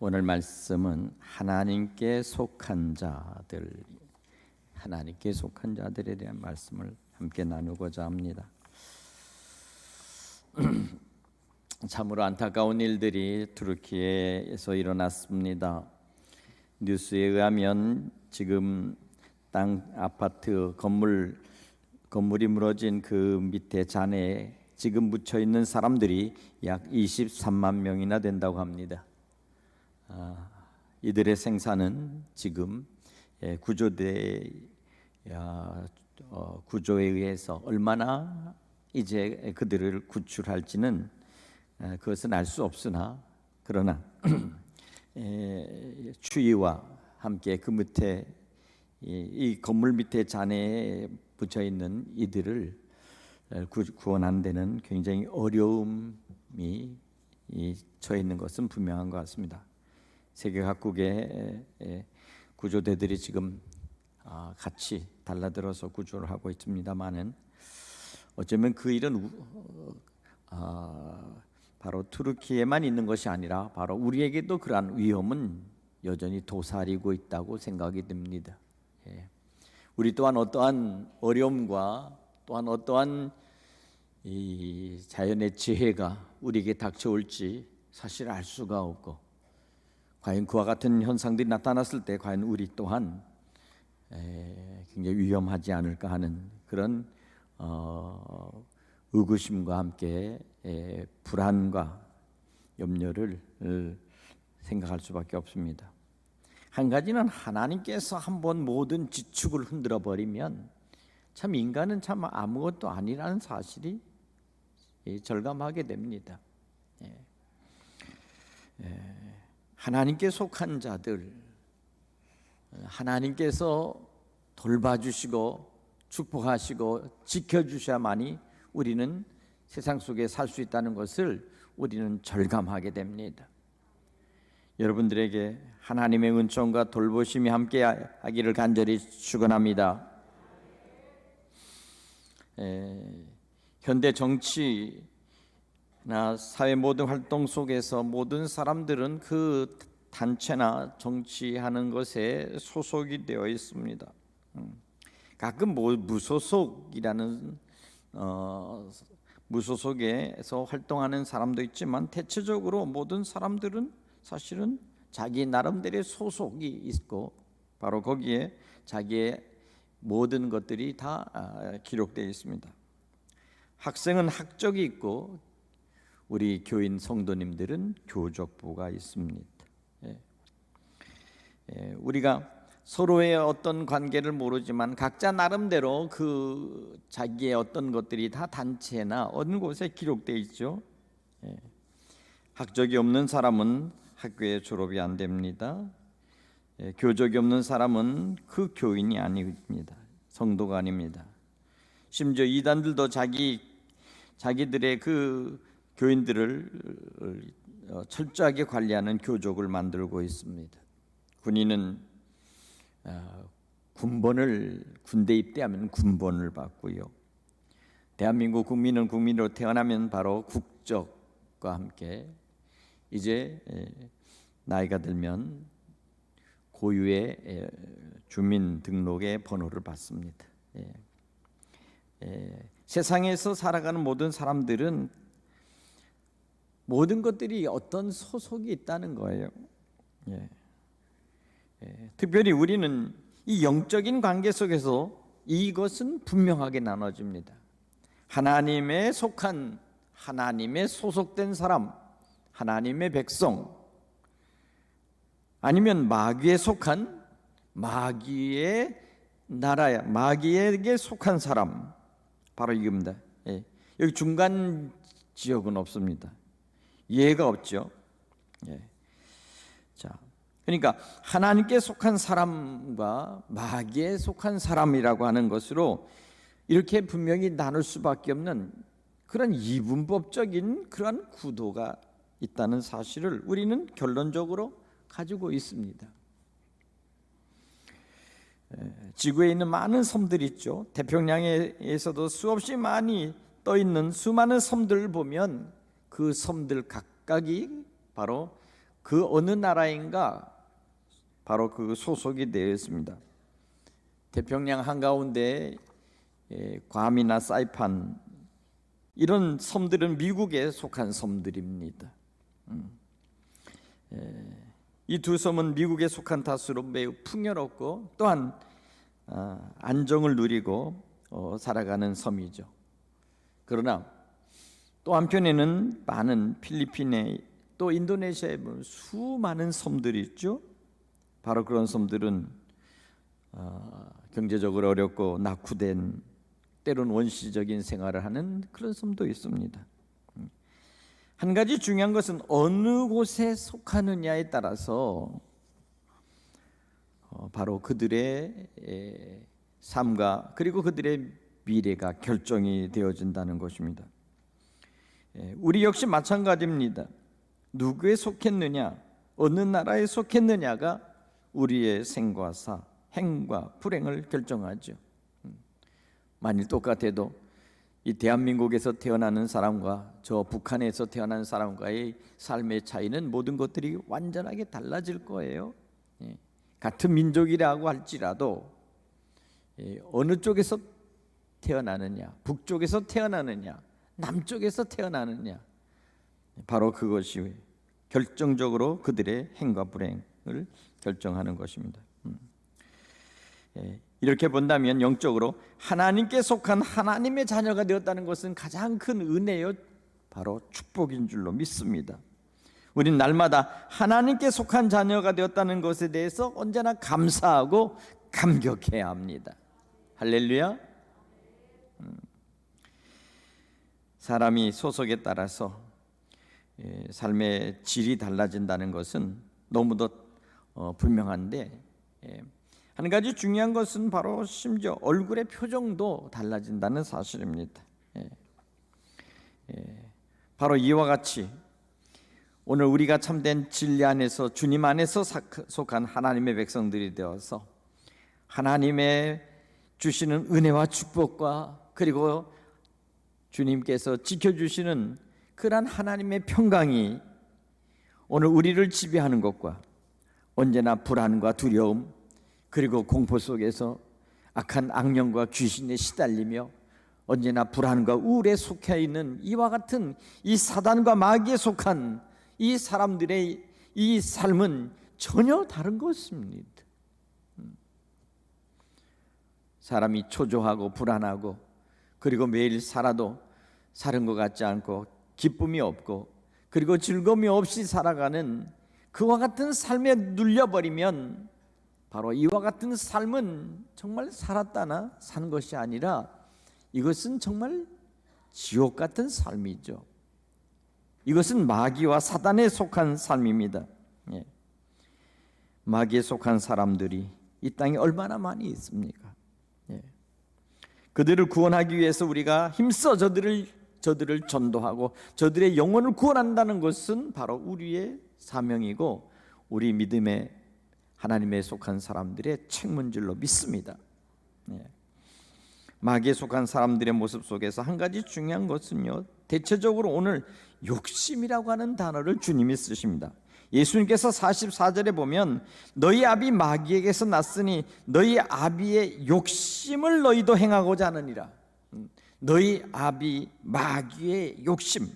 오늘 말씀은 하나님께 속한 자들에 대한 말씀을 함께 나누고자 합니다. 참으로 안타까운 일들이 투르키에서 일어났습니다. 뉴스에 의하면 지금 아파트 건물이 무너진 그 밑에 잔해에 지금 묻혀 있는 사람들이 약 23만 명이나 된다고 합니다. 이들의 생사는 지금 구조에 의해서 얼마나 이제 그들을 구출할지는 그것은 알 수 없으나, 그러나 추위와 함께 그 밑에 이 건물 밑에 잔해에 붙여 있는 이들을 구원하는 데는 굉장히 어려움이 처해 있는 것은 분명한 것 같습니다. 세계 각국의 구조대들이 지금 같이 달라들어서 구조를 하고 있습니다만은 어쩌면 그 일은 바로 투르키에만 있는 것이 아니라 바로 우리에게도 그러한 위험은 여전히 도사리고 있다고 생각이 듭니다. 우리 또한 어떠한 어려움과 또한 어떠한 이 자연의 재해가 우리에게 닥쳐올지 사실 알 수가 없고, 과연 그와 같은 현상들이 나타났을 때 과연 우리 또한 굉장히 위험하지 않을까 하는 그런 의구심과 함께 불안과 염려를 생각할 수밖에 없습니다. 한 가지는 하나님께서 한번 모든 지축을 흔들어 버리면 참 인간은 참 아무것도 아니라는 사실이 절감하게 됩니다. 하나님께 속한 자들, 하나님께서 돌봐주시고 축복하시고 지켜주셔야만이 우리는 세상 속에 살 수 있다는 것을 우리는 절감하게 됩니다. 여러분들에게 하나님의 은총과 돌보심이 함께 하기를 간절히 축원합니다. 현대 정치나 사회 모든 활동 속에서 모든 사람들은 그 단체나 정치하는 것에 소속이 되어 있습니다. 가끔 무소속에서 활동하는 사람도 있지만 대체적으로 모든 사람들은 사실은 자기 나름대로의 소속이 있고 바로 거기에 자기의 모든 것들이 다 기록되어 있습니다. 학생은 학적이 있고 우리 교인 성도님들은 교적부가 있습니다. 우리가 서로의 어떤 관계를 모르지만 각자 나름대로 그 자기의 어떤 것들이 다 단체나 어느 곳에 기록되어 있죠. 학적이 없는 사람은 학교에 졸업이 안 됩니다. 교적이 없는 사람은 그 교인이 아닙니다. 성도가 아닙니다. 심지어 이단들도 자기들의 그 교인들을 철저하게 관리하는 교족을 만들고 있습니다. 군인은 군대 입대하면 군번을 받고요. 대한민국 국민은 국민으로 태어나면 바로 국적과 함께 이제 나이가 들면 고유의 주민등록의 번호를 받습니다. 세상에서 살아가는 모든 사람들은 모든 것들이 어떤 소속이 있다는 거예요. 특별히 우리는 이 영적인 관계 속에서 이것은 분명하게 나눠집니다. 하나님의 속한, 하나님의 소속된 사람, 하나님의 백성, 아니면 마귀에 속한, 마귀의 나라야, 마귀에게 속한 사람, 바로 이겁니다. 여기 중간 지역은 없습니다. 예가 없죠. 자, 그러니까 하나님께 속한 사람과 마귀에 속한 사람이라고 하는 것으로 이렇게 분명히 나눌 수밖에 없는 그런 이분법적인 그런 구도가 있다는 사실을 우리는 결론적으로 가지고 있습니다. 지구에 있는 많은 섬들이 있죠. 태평양에서도 수없이 많이 떠 있는 수많은 섬들을 보면 그 섬들 각각이 바로 그 어느 나라인가 바로 그 소속이 되어 있습니다. 태평양 한가운데 괌이나 사이판 이런 섬들은 미국에 속한 섬들입니다. 이 두 섬은 미국에 속한 탓으로 매우 풍요롭고 또한 안정을 누리고 살아가는 섬이죠. 그러나 또 한편에는 많은 필리핀에 또 인도네시아에 수많은 섬들이 있죠. 바로 그런 섬들은 경제적으로 어렵고 낙후된 때론 원시적인 생활을 하는 그런 섬도 있습니다. 한 가지 중요한 것은 어느 곳에 속하느냐에 따라서 바로 그들의 삶과 그리고 그들의 미래가 결정이 되어진다는 것입니다. 우리 역시 마찬가지입니다. 누구에 속했느냐, 어느 나라에 속했느냐가 우리의 생과 사, 행과 불행을 결정하죠. 만일 똑같아도 이 대한민국에서 태어나는 사람과 저 북한에서 태어난 사람과의 삶의 차이는 모든 것들이 완전하게 달라질 거예요. 같은 민족이라고 할지라도 어느 쪽에서 태어나느냐, 북쪽에서 태어나느냐, 남쪽에서 태어나느냐, 바로 그것이 결정적으로 그들의 행과 불행을 결정하는 것입니다. 이렇게 본다면 영적으로 하나님께 속한 하나님의 자녀가 되었다는 것은 가장 큰 은혜요, 바로 축복인 줄로 믿습니다. 우린 날마다 하나님께 속한 자녀가 되었다는 것에 대해서 언제나 감사하고 감격해야 합니다. 할렐루야. 사람이 소속에 따라서 삶의 질이 달라진다는 것은 너무도 분명한데, 한 가지 중요한 것은 바로 심지어 얼굴의 표정도 달라진다는 사실입니다. 바로 이와 같이 오늘 우리가 참된 진리 안에서 주님 안에서 속한 하나님의 백성들이 되어서 하나님의 주시는 은혜와 축복과 그리고 주님께서 지켜주시는 그러한 하나님의 평강이 오늘 우리를 지배하는 것과 언제나 불안과 두려움 그리고 공포 속에서 악한 악령과 귀신에 시달리며 언제나 불안과 우울에 속해 있는 이와 같은 이 사단과 마귀에 속한 이 사람들의 이 삶은 전혀 다른 것입니다. 사람이 초조하고 불안하고 그리고 매일 살아도 사는 것 같지 않고 기쁨이 없고 그리고 즐거움이 없이 살아가는 그와 같은 삶에 눌려버리면 바로 이와 같은 삶은 정말 살았다나 산 것이 아니라 이것은 정말 지옥 같은 삶이죠. 이것은 마귀와 사단에 속한 삶입니다. 마귀에 속한 사람들이 이 땅에 얼마나 많이 있습니까? 그들을 구원하기 위해서 우리가 힘써 저들을 전도하고 저들의 영혼을 구원한다는 것은 바로 우리의 사명이고 우리 믿음의 하나님에 속한 사람들의 책무인 줄로 믿습니다. 마귀에 속한 사람들의 모습 속에서 한 가지 중요한 것은요, 대체적으로 오늘 욕심이라고 하는 단어를 주님이 쓰십니다. 예수님께서 44절에 보면 너희 아비 마귀에게서 났으니 너희 아비의 욕심을 너희도 행하고자 하느니라. 너희 아비 마귀의 욕심,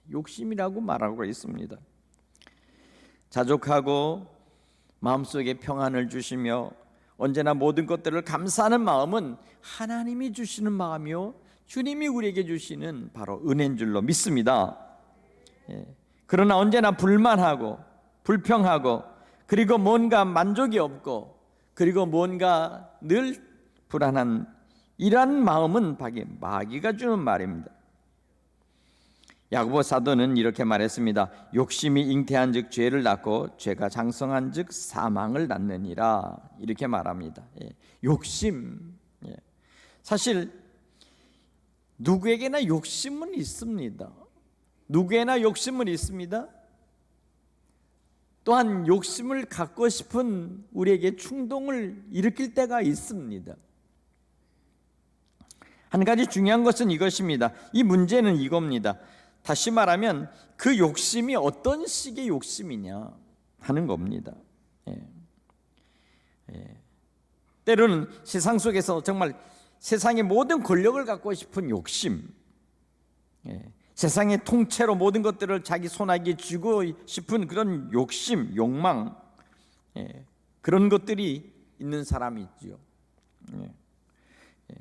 욕심이라고 말하고 있습니다. 자족하고 마음속에 평안을 주시며 언제나 모든 것들을 감사하는 마음은 하나님이 주시는 마음이요 주님이 우리에게 주시는 바로 은혜인 줄로 믿습니다. 그러나 언제나 불만하고 불평하고 그리고 뭔가 만족이 없고 그리고 뭔가 늘 불안한 이러한 마음은 마귀가 주는 말입니다. 야고보 사도는 이렇게 말했습니다. 욕심이 잉태한즉 죄를 낳고 죄가 장성한즉 사망을 낳느니라. 이렇게 말합니다. 욕심. 사실 누구에게나 욕심은 있습니다. 누구에나 욕심은 있습니다. 또한 욕심을 갖고 싶은 우리에게 충동을 일으킬 때가 있습니다. 한 가지 중요한 것은 이것입니다. 이 문제는 이겁니다. 다시 말하면 그 욕심이 어떤 식의 욕심이냐 하는 겁니다. 예. 예. 때로는 세상 속에서 정말 세상의 모든 권력을 갖고 싶은 욕심, 예. 세상의 통째로 모든 것들을 자기 손아귀에 쥐고 싶은 그런 욕심, 욕망, 예. 그런 것들이 있는 사람이 있죠. 예. 예.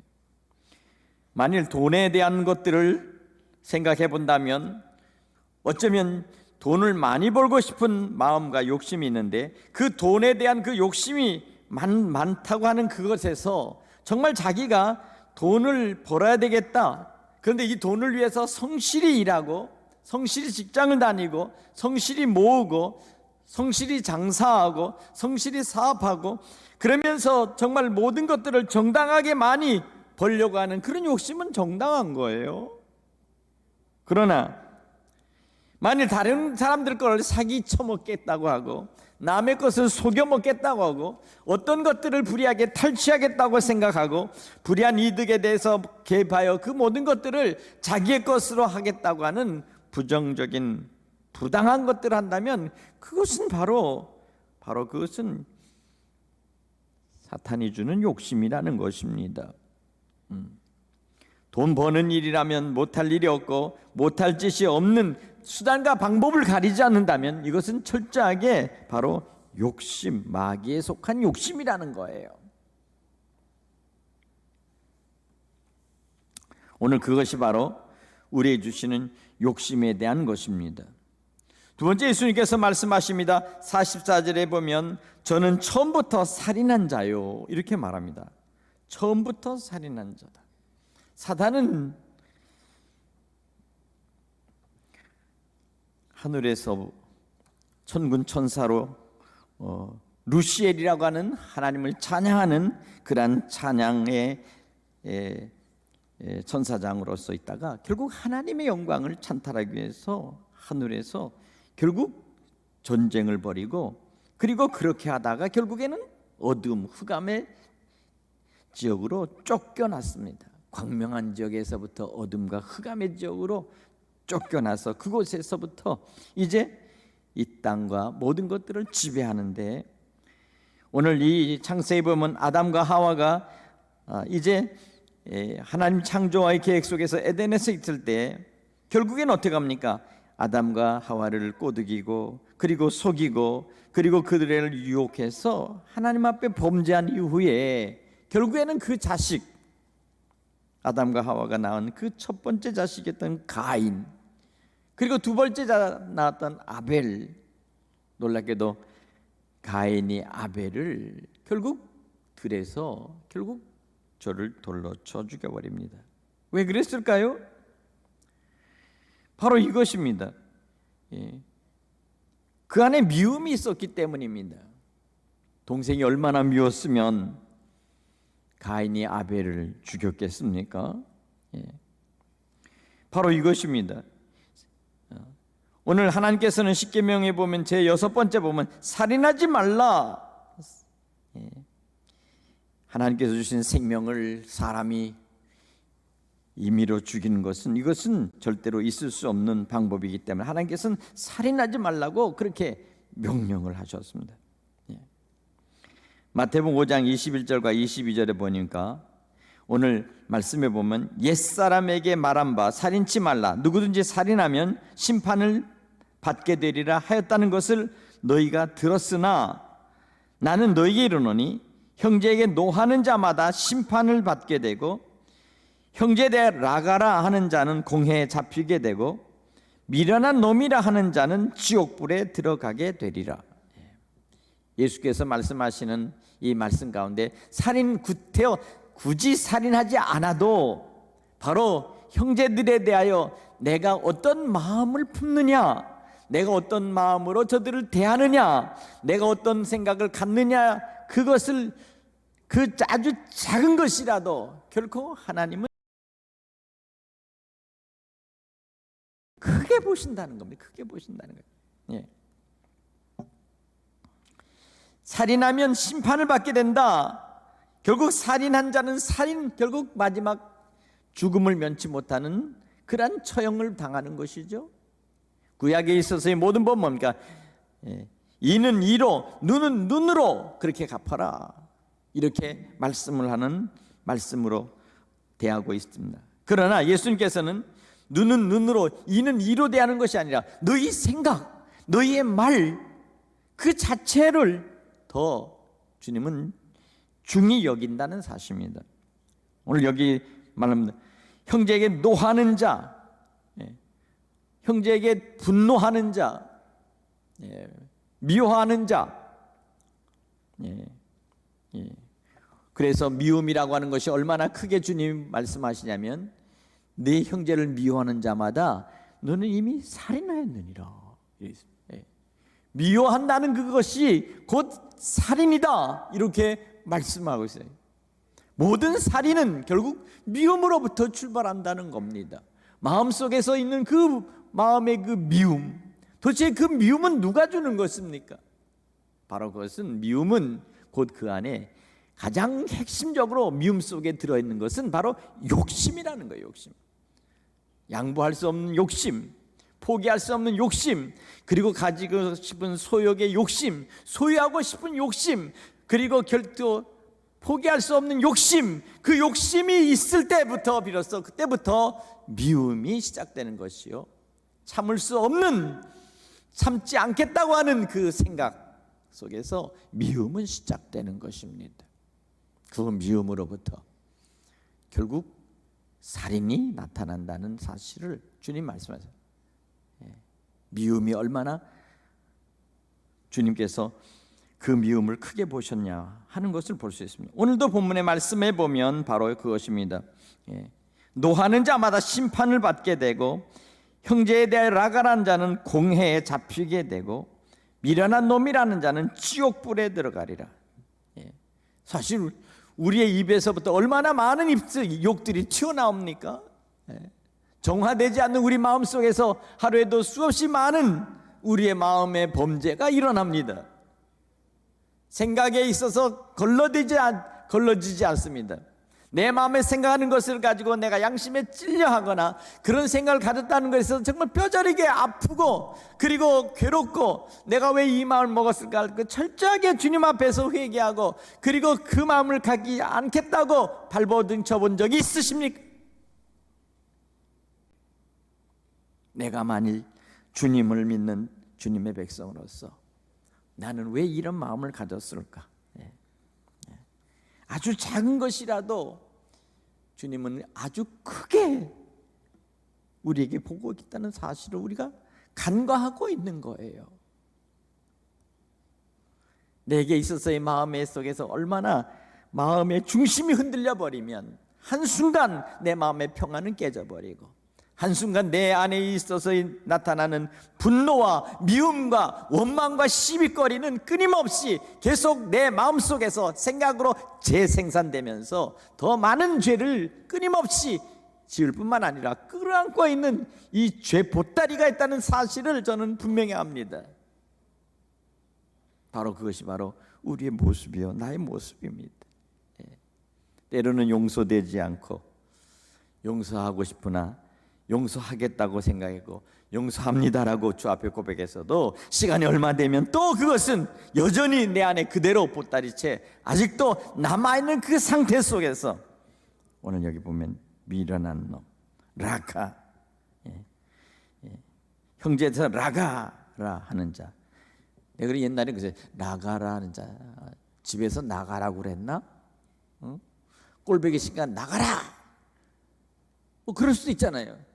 만일 돈에 대한 것들을 생각해 본다면 어쩌면 돈을 많이 벌고 싶은 마음과 욕심이 있는데 그 돈에 대한 그 욕심이 많다고 하는 그것에서 정말 자기가 돈을 벌어야 되겠다. 그런데 이 돈을 위해서 성실히 일하고 성실히 직장을 다니고 성실히 모으고 성실히 장사하고 성실히 사업하고 그러면서 정말 모든 것들을 정당하게 많이 벌려고 하는 그런 욕심은 정당한 거예요. 그러나 만일 다른 사람들 걸 사기 쳐먹겠다고 하고 남의 것을 속여 먹겠다고 하고 어떤 것들을 불이하게 탈취하겠다고 생각하고 불이한 이득에 대해서 개입하여 그 모든 것들을 자기의 것으로 하겠다고 하는 부정적인 부당한 것들을 한다면 그것은 바로 그것은 사탄이 주는 욕심이라는 것입니다. 돈 버는 일이라면 못할 일이 없고 못할 짓이 없는 수단과 방법을 가리지 않는다면 이것은 철저하게 바로 욕심, 마귀에 속한 욕심이라는 거예요. 오늘 그것이 바로 우리에게 주시는 욕심에 대한 것입니다. 두 번째, 예수님께서 말씀하십니다. 44절에 보면 저는 처음부터 살인한 자요 이렇게 말합니다. 처음부터 살인한 자다. 사단은 하늘에서 천군 천사로 루시엘이라고 하는 하나님을 찬양하는 그러한 찬양의 천사장으로서 있다가 결국 하나님의 영광을 찬탈하기 위해서 하늘에서 결국 전쟁을 벌이고 그리고 그렇게 하다가 결국에는 어둠, 흑암의 지역으로 쫓겨났습니다. 광명한 지역에서부터 어둠과 흑암의 지역으로 쫓겨나서 그곳에서부터 이제 이 땅과 모든 것들을 지배하는데 오늘 이 창세기 보면 아담과 하와가 이제 하나님 창조와의 계획 속에서 에덴에서 있을 때 결국엔 어떻게 합니까? 아담과 하와를 꼬드기고 그리고 속이고 그리고 그들을 유혹해서 하나님 앞에 범죄한 이후에 결국에는 그 자식 아담과 하와가 낳은 그 첫 번째 자식이었던 가인 그리고 두 번째 낳았던 아벨 놀랍게도 가인이 아벨을 결국 들에서 결국 저를 돌로 쳐 죽여버립니다. 왜 그랬을까요? 바로 이것입니다. 그 안에 미움이 있었기 때문입니다. 동생이 얼마나 미웠으면 가인이 아벨을 죽였겠습니까? 바로 이것입니다. 오늘 하나님께서는 십계명에 보면 제 6번째 보면 살인하지 말라. 하나님께서 주신 생명을 사람이 임의로 죽이는 것은 이것은 절대로 있을 수 없는 방법이기 때문에 하나님께서는 살인하지 말라고 그렇게 명령을 하셨습니다. 마태복음 5장 21절과 22절에 보니까 오늘 말씀에 보면 옛사람에게 말한 바 살인치 말라 누구든지 살인하면 심판을 받게 되리라 하였다는 것을 너희가 들었으나 나는 너희에게 이르노니 형제에게 노하는 자마다 심판을 받게 되고 형제에 대해 라가라 하는 자는 공회에 잡히게 되고 미련한 놈이라 하는 자는 지옥불에 들어가게 되리라. 예수께서 말씀하시는 이 말씀 가운데 살인 구태여 굳이 살인하지 않아도 바로 형제들에 대하여 내가 어떤 마음을 품느냐, 내가 어떤 마음으로 저들을 대하느냐, 내가 어떤 생각을 갖느냐, 그것을 그 아주 작은 것이라도 결코 하나님은 크게 보신다는 겁니다. 크게 보신다는 거예요. 살인하면 심판을 받게 된다. 결국 살인한 자는 결국 마지막 죽음을 면치 못하는 그러한 처형을 당하는 것이죠. 구약에 있어서의 모든 법 뭡니까? 이는 이로, 눈은 눈으로 그렇게 갚아라. 이렇게 말씀을 하는 말씀으로 대하고 있습니다. 그러나 예수님께서는 눈은 눈으로, 이는 이로 대하는 것이 아니라 너희 생각, 너희의 말 그 자체를 더 주님은 중히 여긴다는 사실입니다. 오늘 여기 말합니다. 형제에게 노하는 자, 형제에게 분노하는 자, 미워하는 자. 그래서 미움이라고 하는 것이 얼마나 크게 주님 말씀하시냐면 네 형제를 미워하는 자마다 너는 이미 살인하였느니라. 미워한다는 그것이 곧 살인이다. 이렇게 말씀하고 있어요. 모든 살인은 결국 미움으로부터 출발한다는 겁니다. 마음속에서 있는 그 마음의 그 미움, 도대체 그 미움은 누가 주는 것입니까? 바로 그것은, 미움은 곧 그 안에 가장 핵심적으로 미움 속에 들어있는 것은 바로 욕심이라는 거예요. 욕심. 양보할 수 없는 욕심, 포기할 수 없는 욕심, 그리고 가지고 싶은 소욕의 욕심, 소유하고 싶은 욕심, 그리고 결코 포기할 수 없는 욕심, 그 욕심이 있을 때부터 비로소 그때부터 미움이 시작되는 것이요, 참을 수 없는, 참지 않겠다고 하는 그 생각 속에서 미움은 시작되는 것입니다. 그 미움으로부터 결국 살인이 나타난다는 사실을 주님 말씀하세요. 미움이 얼마나 주님께서 그 미움을 크게 보셨냐 하는 것을 볼 수 있습니다. 오늘도 본문의 말씀에 보면 바로 그것입니다. 노하는 자마다 심판을 받게 되고 형제에 대해 라가라는 자는 공회에 잡히게 되고 미련한 놈이라는 자는 지옥불에 들어가리라. 사실 우리의 입에서부터 얼마나 많은 욕들이 튀어나옵니까? 정화되지 않는 우리 마음속에서 하루에도 수없이 많은 우리의 마음의 범죄가 일어납니다. 생각에 있어서 걸러지지 않습니다. 내 마음에 생각하는 것을 가지고 내가 양심에 찔려하거나 그런 생각을 가졌다는 것에 있어서 정말 뼈저리게 아프고 그리고 괴롭고 내가 왜 이 마음을 먹었을까, 그 철저하게 주님 앞에서 회개하고 그리고 그 마음을 갖지 않겠다고 발버둥쳐 본 적이 있으십니까? 내가 만일 주님을 믿는 주님의 백성으로서 나는 왜 이런 마음을 가졌을까? 아주 작은 것이라도 주님은 아주 크게 우리에게 보고 있다는 사실을 우리가 간과하고 있는 거예요. 내게 있어서의 마음의 속에서 얼마나 마음의 중심이 흔들려 버리면 한순간 내 마음의 평안은 깨져버리고 한순간 내 안에 있어서 나타나는 분노와 미움과 원망과 시비거리는 끊임없이 계속 내 마음속에서 생각으로 재생산되면서 더 많은 죄를 끊임없이 지을 뿐만 아니라 끌어안고 있는 이 죄 보따리가 있다는 사실을 저는 분명히 압니다. 바로 그것이 바로 우리의 모습이요, 나의 모습입니다. 때로는 용서되지 않고 용서하고 싶으나 용서하겠다고 생각하고 용서합니다라고 주 앞에 고백해서도 시간이 얼마 되면 또 그것은 여전히 내 안에 그대로 보따리채 아직도 남아있는 그 상태 속에서 오늘 여기 보면 미련한 놈, 라가, 형제에서 라가라 하는 자. 내가 옛날에 그래서 나가라 하는 자, 집에서 나가라고 그랬나? 꼴보기 시간 나가라, 뭐 그럴 수도 있잖아요.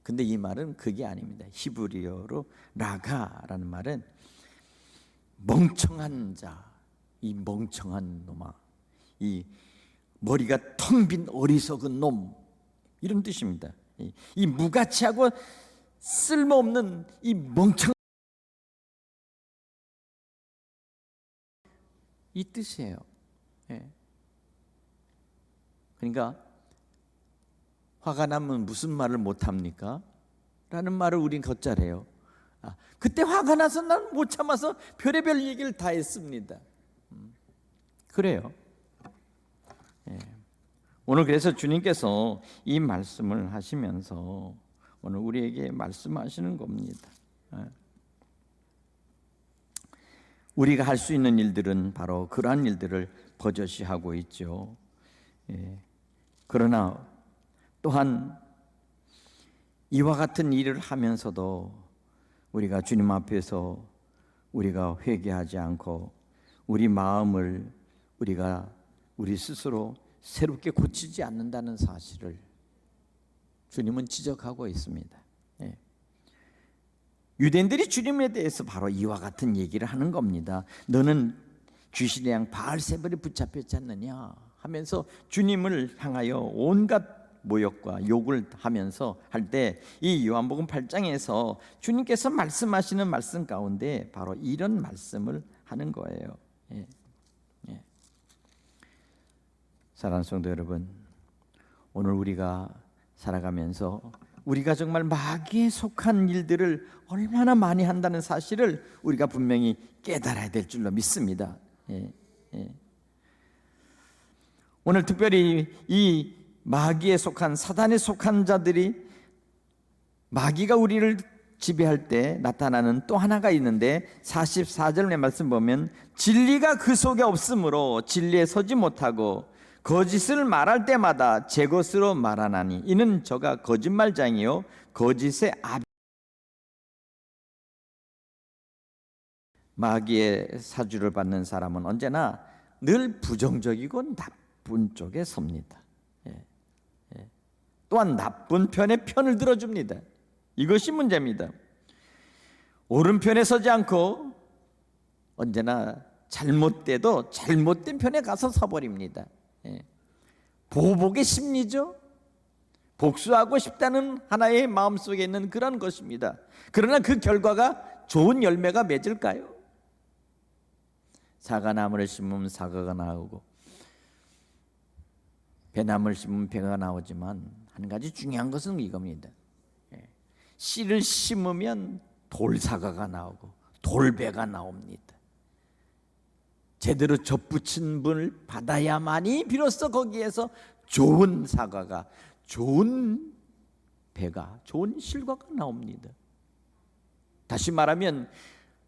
근데 이 말은 그게 아닙니다. 히브리어로 라가라는 말은 멍청한 자, 이 멍청한 놈아, 이 머리가 텅 빈 어리석은 놈, 이런 뜻입니다. 이 무가치하고 쓸모없는 이 멍청, 이 뜻이에요. 그러니까 화가 나면 무슨 말을 못합니까? 라는 말을 우린 겉잘해요. 그때 화가 나서 난 못 참아서 별의별 얘기를 다 했습니다. 그래요. 오늘 그래서 주님께서 이 말씀을 하시면서 오늘 우리에게 말씀하시는 겁니다. 우리가 할 수 있는 일들은 바로 그러한 일들을 버젓이하고 있죠. 그러나 또한 이와 같은 일을 하면서도 우리가 주님 앞에서 우리가 회개하지 않고 우리 마음을 우리 스스로 새롭게 고치지 않는다는 사실을 주님은 지적하고 있습니다. 유대인들이 주님에 대해서 바로 이와 같은 얘기를 하는 겁니다. 너는 귀신의 양 바알세불에 붙잡혔지 않느냐 하면서 주님을 향하여 온갖 모욕과 욕을 하면서 할 때 이 요한복음 8장에서 주님께서 말씀하시는 말씀 가운데 바로 이런 말씀을 하는 거예요. 사랑하는 성도 여러분, 오늘 우리가 살아가면서 우리가 정말 마귀에 속한 일들을 얼마나 많이 한다는 사실을 우리가 분명히 깨달아야 될 줄로 믿습니다. 오늘 특별히 이 마귀에 속한, 사단에 속한 자들이, 마귀가 우리를 지배할 때 나타나는 또 하나가 있는데 44절의 말씀 보면 진리가 그 속에 없으므로 진리에 서지 못하고 거짓을 말할 때마다 제 것으로 말하나니 이는 저가 거짓말장이요 거짓의 아비. 마귀의 사주를 받는 사람은 언제나 늘 부정적이고 나쁜 쪽에 섭니다. 또한 나쁜 편의 편을 들어줍니다. 이것이 문제입니다. 옳은 편에 서지 않고 언제나 잘못돼도 잘못된 편에 가서 서버립니다. 보복의 심리죠. 복수하고 싶다는 하나의 마음속에 있는 그런 것입니다. 그러나 그 결과가 좋은 열매가 맺을까요? 사과나무를 심으면 사과가 나오고 배나무를 심으면 배가 나오지만 한 가지 중요한 것은 이겁니다. 씨를 심으면 돌사과가 나오고 돌배가 나옵니다. 제대로 접붙인 분을 받아야만이 비로소 거기에서 좋은 사과가, 좋은 배가, 좋은 실과가 나옵니다. 다시 말하면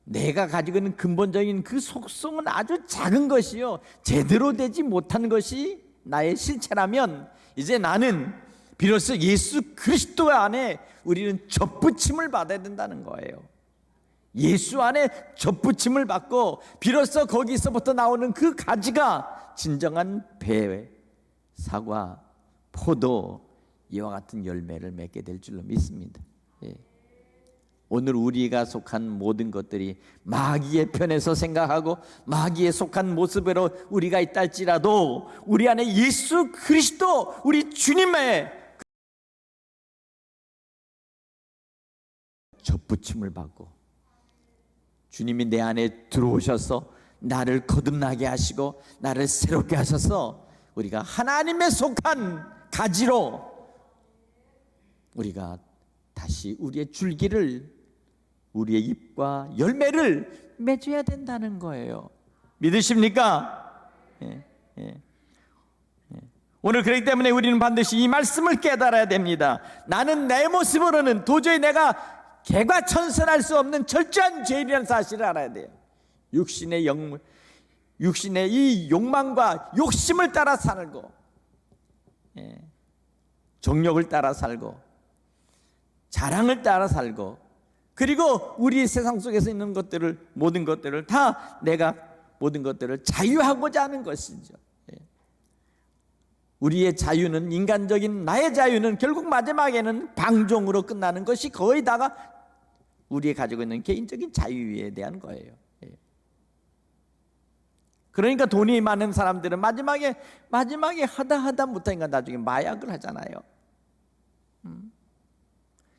내가 가지고 있는 근본적인 그 속성은 아주 작은 것이요, 제대로 되지 못한 것이 나의 실체라면 이제 나는 비로소 예수 그리스도 안에 우리는 접붙임을 받아야 된다는 거예요. 예수 안에 접붙임을 받고 비로소 거기서부터 나오는 그 가지가 진정한 배, 사과, 포도 이와 같은 열매를 맺게 될 줄로 믿습니다. 오늘 우리가 속한 모든 것들이 마귀의 편에서 생각하고 마귀에 속한 모습으로 우리가 있다 할지라도 우리 안에 예수 그리스도 우리 주님의 접붙임을 받고 주님이 내 안에 들어오셔서 나를 거듭나게 하시고 나를 새롭게 하셔서 우리가 하나님의 속한 가지로 우리가 다시 우리의 줄기를, 우리의 잎과 열매를 맺어야 된다는 거예요. 믿으십니까? 오늘 그렇기 때문에 우리는 반드시 이 말씀을 깨달아야 됩니다. 나는 내 모습으로는 도저히 내가 개과천선할 수 없는 철저한 죄인이라는 사실을 알아야 돼요. 육신의 이 욕망과 욕심을 따라 살고 정욕을 따라 살고 자랑을 따라 살고 그리고 우리 세상 속에서 있는 것들을, 모든 것들을 다 내가 모든 것들을 자유하고자 하는 것이죠. 우리의 자유는, 인간적인 나의 자유는 결국 마지막에는 방종으로 끝나는 것이 거의 다가 우리의 가지고 있는 개인적인 자유에 대한 거예요. 그러니까 돈이 많은 사람들은 마지막에 하다 못하니까 나중에 마약을 하잖아요.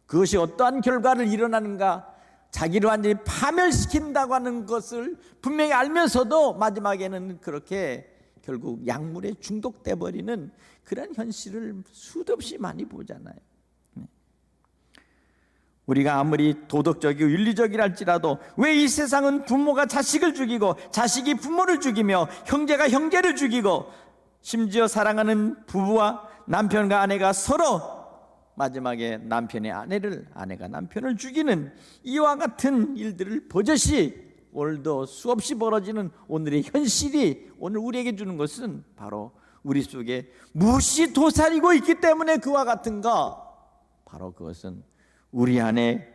그것이 어떠한 결과를 일어나는가, 자기를 완전히 파멸시킨다고 하는 것을 분명히 알면서도 마지막에는 그렇게 결국 약물에 중독돼 버리는 그런 현실을 수도 없이 많이 보잖아요. 우리가 아무리 도덕적이고 윤리적이라 할지라도 왜 이 세상은 부모가 자식을 죽이고 자식이 부모를 죽이며 형제가 형제를 죽이고 심지어 사랑하는 부부와 남편과 아내가 서로 마지막에 남편이 아내가 남편을 죽이는 이와 같은 일들을 버젓이 오늘도 수없이 벌어지는 오늘의 현실이 오늘 우리에게 주는 것은 바로 우리 속에 무엇이 도사리고 있기 때문에 그와 같은가? 바로 그것은 우리 안에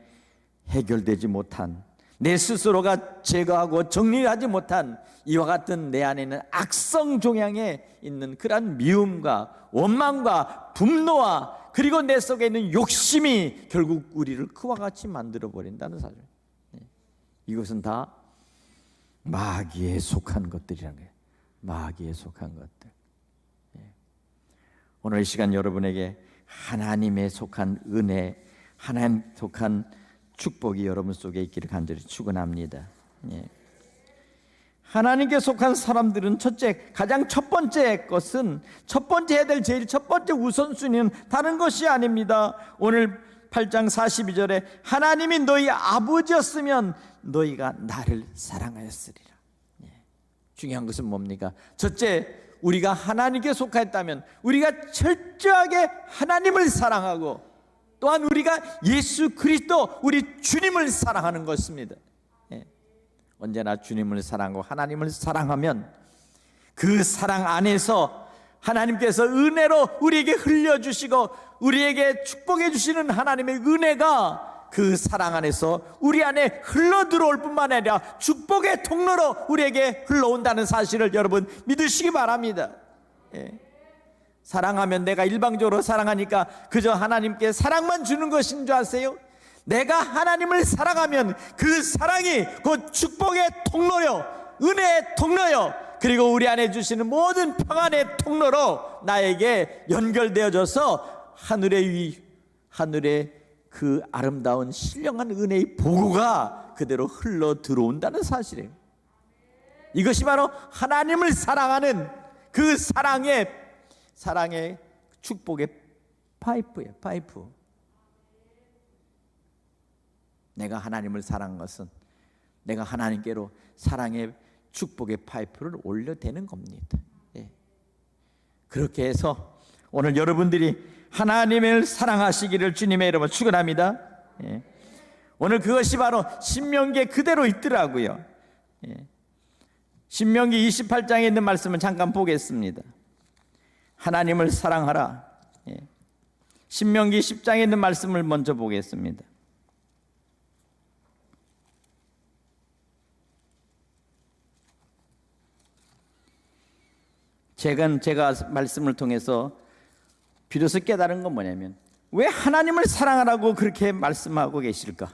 해결되지 못한, 내 스스로가 제거하고 정리하지 못한 이와 같은 내 안에 있는 악성 종양에 있는 그러한 미움과 원망과 분노와 그리고 내 속에 있는 욕심이 결국 우리를 그와 같이 만들어 버린다는 사실. 이것은 다 마귀에 속한 것들이라는 거예요. 마귀에 속한 것들. 오늘 이 시간 여러분에게 하나님에 속한 은혜, 하나님 속한 축복이 여러분 속에 있기를 간절히 축원합니다. 하나님께 속한 사람들은 가장 첫 번째 것은, 첫 번째 해야 될 제일 첫 번째 우선순위는 다른 것이 아닙니다. 오늘 8장 42절에 하나님이 너희 아버지였으면 너희가 나를 사랑하였으리라. 중요한 것은 뭡니까? 첫째, 우리가 하나님께 속하였다면 우리가 철저하게 하나님을 사랑하고 또한 우리가 예수 그리스도 우리 주님을 사랑하는 것입니다. 언제나 주님을 사랑하고 하나님을 사랑하면 그 사랑 안에서 하나님께서 은혜로 우리에게 흘려주시고 우리에게 축복해 주시는 하나님의 은혜가 그 사랑 안에서 우리 안에 흘러 들어올 뿐만 아니라 축복의 통로로 우리에게 흘러온다는 사실을 여러분 믿으시기 바랍니다. 사랑하면 내가 일방적으로 사랑하니까 그저 하나님께 사랑만 주는 것인 줄 아세요? 내가 하나님을 사랑하면 그 사랑이 곧 축복의 통로요, 은혜의 통로요, 그리고 우리 안에 주시는 모든 평안의 통로로 나에게 연결되어져서 하늘의 그 아름다운 신령한 은혜의 보고가 그대로 흘러 들어온다는 사실이에요. 이것이 바로 하나님을 사랑하는 그 사랑의 축복의 파이프예요. 파이프. 내가 하나님을 사랑한 것은 내가 하나님께로 사랑의 축복의 파이프를 올려대는 겁니다. 그렇게 해서 오늘 여러분들이 하나님을 사랑하시기를 주님의 이름으로 축원합니다. 오늘 그것이 바로 신명기에 그대로 있더라고요. 신명기 28장에 있는 말씀을 잠깐 보겠습니다. 하나님을 사랑하라. 신명기 10장에 있는 말씀을 먼저 보겠습니다. 제가 말씀을 통해서 비로소 깨달은 건 뭐냐면, 왜 하나님을 사랑하라고 그렇게 말씀하고 계실까?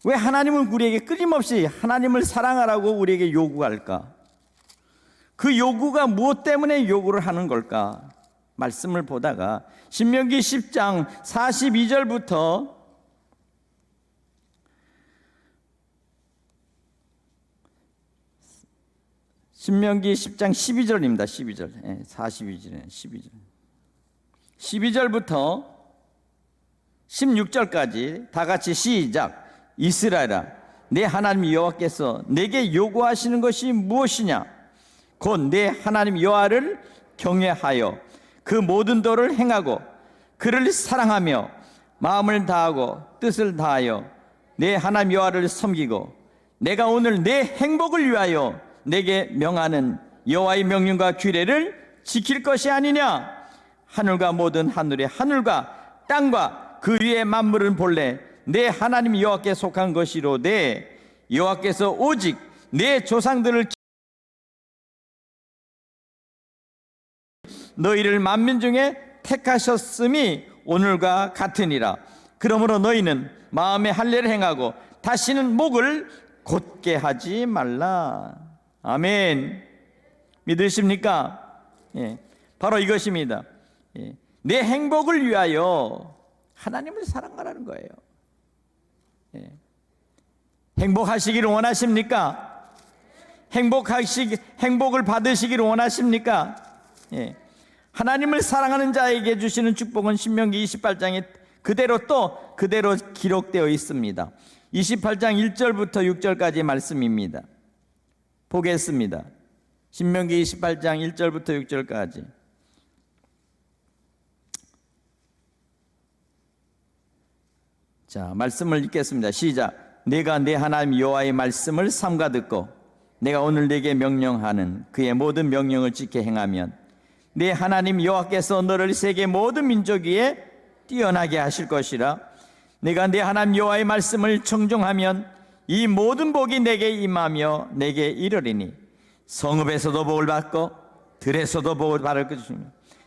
왜 하나님은 우리에게 끊임없이 하나님을 사랑하라고 우리에게 요구할까? 그 요구가 무엇 때문에 요구를 하는 걸까? 말씀을 보다가 신명기 10장 42절부터 신명기 10장 12절입니다. 12절. 42절에 12절. 12절부터 16절까지 다 같이 시작. 이스라엘아, 내 하나님 여호와께서 내게 요구하시는 것이 무엇이냐? 곧 내 하나님 여호와를 경외하여 그 모든 도를 행하고 그를 사랑하며 마음을 다하고 뜻을 다하여 내 하나님 여호와를 섬기고 내가 오늘 내 행복을 위하여 내게 명하는 여호와의 명령과 규례를 지킬 것이 아니냐? 하늘과 모든 하늘의 하늘과 땅과 그 위의 만물은 본래 내 하나님 여호와께 속한 것이로되 여호와께서 오직 내 조상들을 너희를 만민 중에 택하셨음이 오늘과 같으니라. 그러므로 너희는 마음에 할례를 행하고 다시는 목을 곧게 하지 말라. 아멘. 믿으십니까? 바로 이것입니다. 내 행복을 위하여 하나님을 사랑하라는 거예요. 행복하시기를 원하십니까? 행복을 받으시기를 원하십니까? 하나님을 사랑하는 자에게 주시는 축복은 신명기 28장에 그대로 기록되어 있습니다. 28장 1절부터 6절까지의 말씀입니다. 보겠습니다. 신명기 28장 1절부터 6절까지. 자, 말씀을 읽겠습니다. 시작. 내가 내 하나님 여호와의 말씀을 삼가 듣고 내가 오늘 네게 명령하는 그의 모든 명령을 지켜 행하면 내 하나님 여호와께서 너를 세계 모든 민족 위에 뛰어나게 하실 것이라. 내가 내 하나님 여호와의 말씀을 청종하면 이 모든 복이 내게 임하며 내게 이르리니 성읍에서도 복을 받고 들에서도 복을 받을 것이며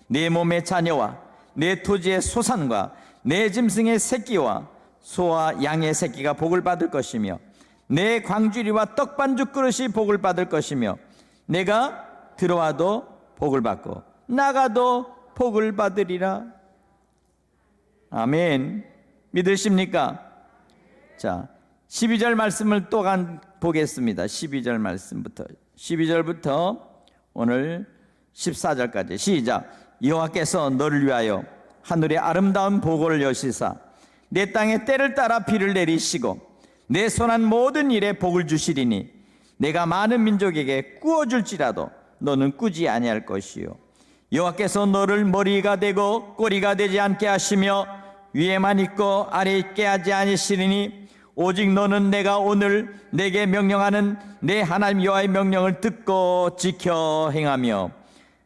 내 몸의 자녀와 내 토지의 소산과 내 짐승의 새끼와 소와 양의 새끼가 복을 받을 것이며 내 광주리와 떡반죽 그릇이 복을 받을 것이며 내가 들어와도 복을 받고 나가도 복을 받으리라. 아멘. 믿으십니까? 자, 12절 말씀을 또 보겠습니다. 12절부터 오늘 14절까지 시작. 여호와께서 너를 위하여 하늘의 아름다운 보고를 여시사 내 땅에 때를 따라 비를 내리시고 내 손한 모든 일에 복을 주시리니 내가 많은 민족에게 꾸어줄지라도 너는 꾸지 아니할 것이요 여호와께서 너를 머리가 되고 꼬리가 되지 않게 하시며 위에만 있고 아래 있게 하지 아니시리니 오직 너는 내가 오늘 내게 명령하는 내 하나님 여호와의 명령을 듣고 지켜 행하며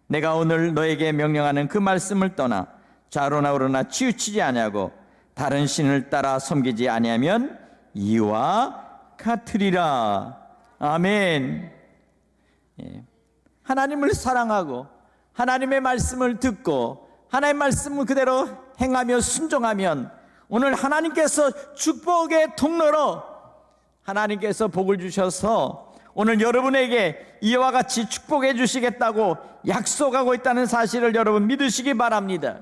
내가 오늘 너에게 명령하는 그 말씀을 떠나 좌로나 우로나 치우치지 아니하고 다른 신을 따라 섬기지 아니하면 이와 같으리라. 아멘. 하나님을 사랑하고 하나님의 말씀을 듣고 하나님의 말씀을 그대로 행하며 순종하면 오늘 하나님께서 축복의 통로로 하나님께서 복을 주셔서 오늘 여러분에게 이와 같이 축복해 주시겠다고 약속하고 있다는 사실을 여러분 믿으시기 바랍니다.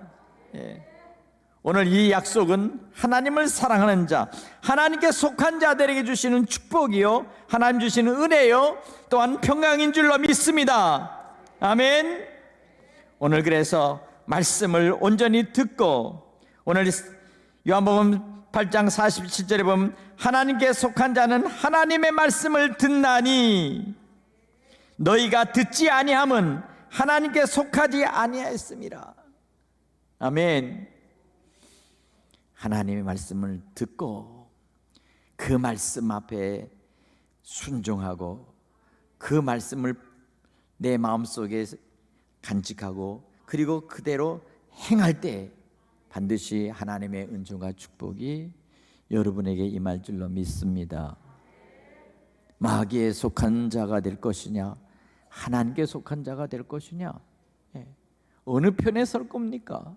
오늘 이 약속은 하나님을 사랑하는 자, 하나님께 속한 자들에게 주시는 축복이요 하나님 주시는 은혜요 또한 평강인 줄로 믿습니다. 아멘. 오늘 그래서 말씀을 온전히 듣고 오늘 요한복음 8장 47절에 보면 하나님께 속한 자는 하나님의 말씀을 듣나니 너희가 듣지 아니함은 하나님께 속하지 아니하였음이라. 아멘. 하나님의 말씀을 듣고 그 말씀 앞에 순종하고 그 말씀을 내 마음속에 간직하고 그리고 그대로 행할 때 반드시 하나님의 은총과 축복이 여러분에게 임할 줄로 믿습니다. 마귀에 속한 자가 될 것이냐 하나님께 속한 자가 될 것이냐 어느 편에 설 겁니까?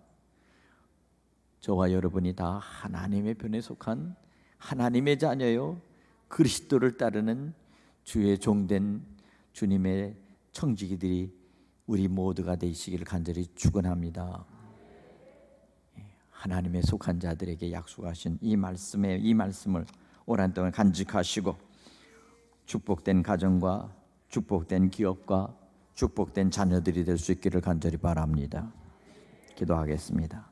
저와 여러분이 다 하나님의 편에 속한 하나님의 자녀요 그리스도를 따르는 주의 종된 주님의 청지기들이 우리 모두가 되시기를 간절히 축원합니다. 하나님의 속한 자들에게 약속하신 이 말씀을 오랜 동안 간직하시고 축복된 가정과 축복된 기업과 축복된 자녀들이 될 수 있기를 간절히 바랍니다. 기도하겠습니다.